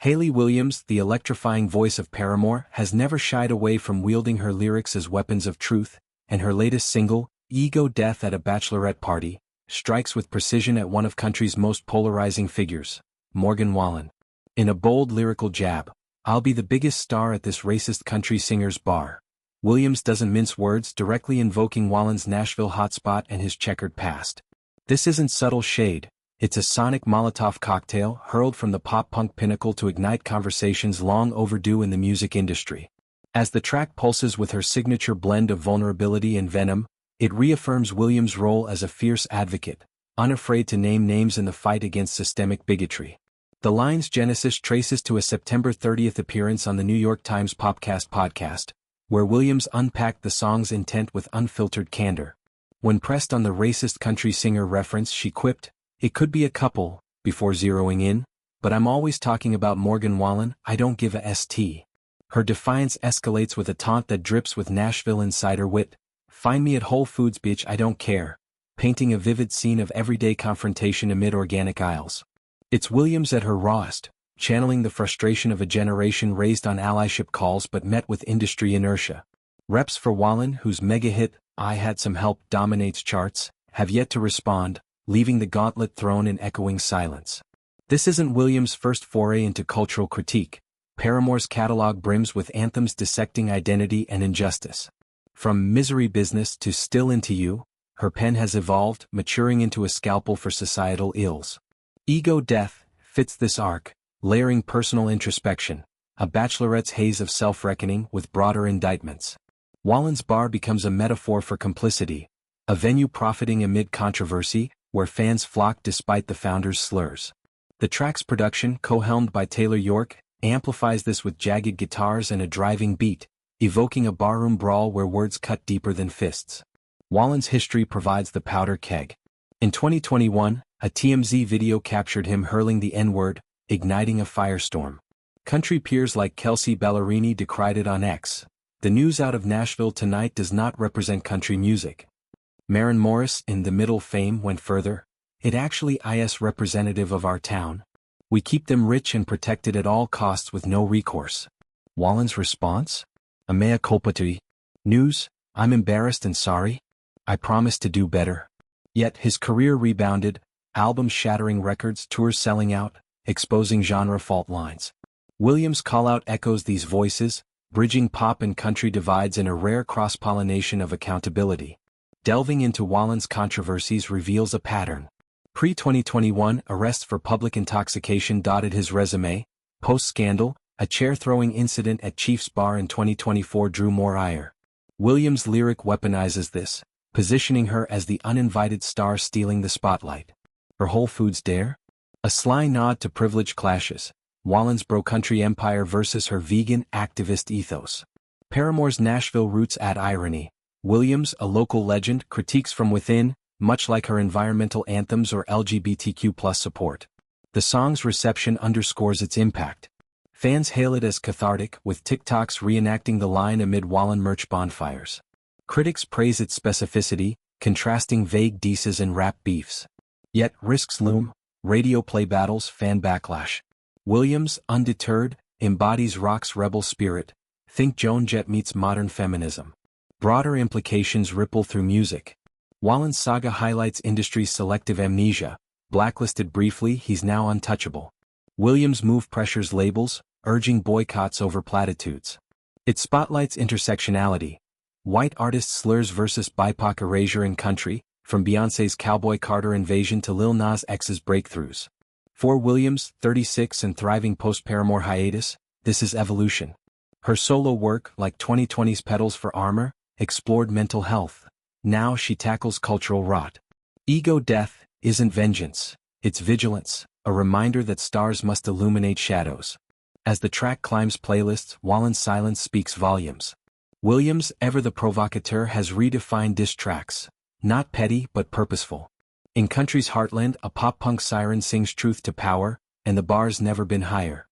Hayley Williams, the electrifying voice of Paramore, has never shied away from wielding her lyrics as weapons of truth, and her latest single, Ego Death at a Bachelorette Party, strikes with precision at one of country's most polarizing figures, Morgan Wallen. In a bold lyrical jab, "I'll be the biggest star at this racist country singer's bar." Williams doesn't mince words, directly invoking Wallen's Nashville hotspot and his checkered past. This isn't subtle shade, it's a sonic Molotov cocktail hurled from the pop-punk pinnacle to ignite conversations long overdue in the music industry. As the track pulses with her signature blend of vulnerability and venom, it reaffirms Williams' role as a fierce advocate, unafraid to name names in the fight against systemic bigotry. The line's genesis traces to a September 30th appearance on the New York Times Podcast, where Williams unpacked the song's intent with unfiltered candor. When pressed on the racist country singer reference, she quipped, "It could be a couple," before zeroing in, "but I'm always talking about Morgan Wallen, I don't give a st." Her defiance escalates with a taunt that drips with Nashville insider wit, "Find me at Whole Foods, bitch, I don't care," painting a vivid scene of everyday confrontation amid organic aisles. It's Williams at her rawest, channeling the frustration of a generation raised on allyship calls but met with industry inertia. Reps for Wallen, whose mega-hit, "I Had Some Help," dominates charts, have yet to respond, leaving the gauntlet thrown in echoing silence. This isn't Williams' first foray into cultural critique. Paramore's catalog brims with anthems dissecting identity and injustice. From Misery Business to Still Into You, her pen has evolved, maturing into a scalpel for societal ills. Ego Death fits this arc, layering personal introspection, a bachelorette's haze of self-reckoning with broader indictments. Wallen's bar becomes a metaphor for complicity, a venue profiting amid controversy, where fans flock despite the founder's slurs. The track's production, co-helmed by Taylor York, amplifies this with jagged guitars and a driving beat, evoking a barroom brawl where words cut deeper than fists. Wallen's history provides the powder keg. In 2021, a TMZ video captured him hurling the N-word, igniting a firestorm. Country peers like Kelsey Ballerini decried it on X. "The news out of Nashville tonight does not represent country music." Maren Morris, in The Middle fame, went further. "It actually is representative of our town. We keep them rich and protected at all costs with no recourse." Wallen's response? "A mea culpa to news, I'm embarrassed and sorry. I promise to do better." Yet his career rebounded, albums shattering records, tours selling out, exposing genre fault lines. Williams' call-out echoes these voices, bridging pop and country divides in a rare cross-pollination of accountability. Delving into Wallen's controversies reveals a pattern. Pre-2021, arrests for public intoxication dotted his resume. Post-scandal, a chair-throwing incident at Chiefs Bar in 2024 drew more ire. Williams' lyric weaponizes this, positioning her as the uninvited star stealing the spotlight. Her Whole Foods dare? A sly nod to privilege clashes. Wallen's bro-country empire versus her vegan activist ethos. Paramore's Nashville roots add irony. Williams, a local legend, critiques from within, much like her environmental anthems or LGBTQ+ support. The song's reception underscores its impact. Fans hail it as cathartic, with TikToks reenacting the line amid Wallen merch bonfires. Critics praise its specificity, contrasting vague disses and rap beefs. Yet risks loom: radio play battles, fan backlash. Williams, undeterred, embodies rock's rebel spirit. Think Joan Jett meets modern feminism. Broader implications ripple through music. Wallen's saga highlights industry's selective amnesia. Blacklisted briefly, he's now untouchable. Williams' move pressures labels, urging boycotts over platitudes. It spotlights intersectionality. White artist slurs versus BIPOC erasure in country, from Beyoncé's Cowboy Carter invasion to Lil Nas X's breakthroughs. For Williams, 36 and thriving post-Paramore hiatus, this is evolution. Her solo work, like 2020's Petals for Armor, explored mental health. Now she tackles cultural rot. Ego Death isn't vengeance, it's vigilance, a reminder that stars must illuminate shadows. As the track climbs playlists, Wallen's silence speaks volumes. Williams, ever the provocateur, has redefined diss tracks. Not petty but purposeful. In country's heartland, a pop-punk siren sings truth to power, and the bar's never been higher.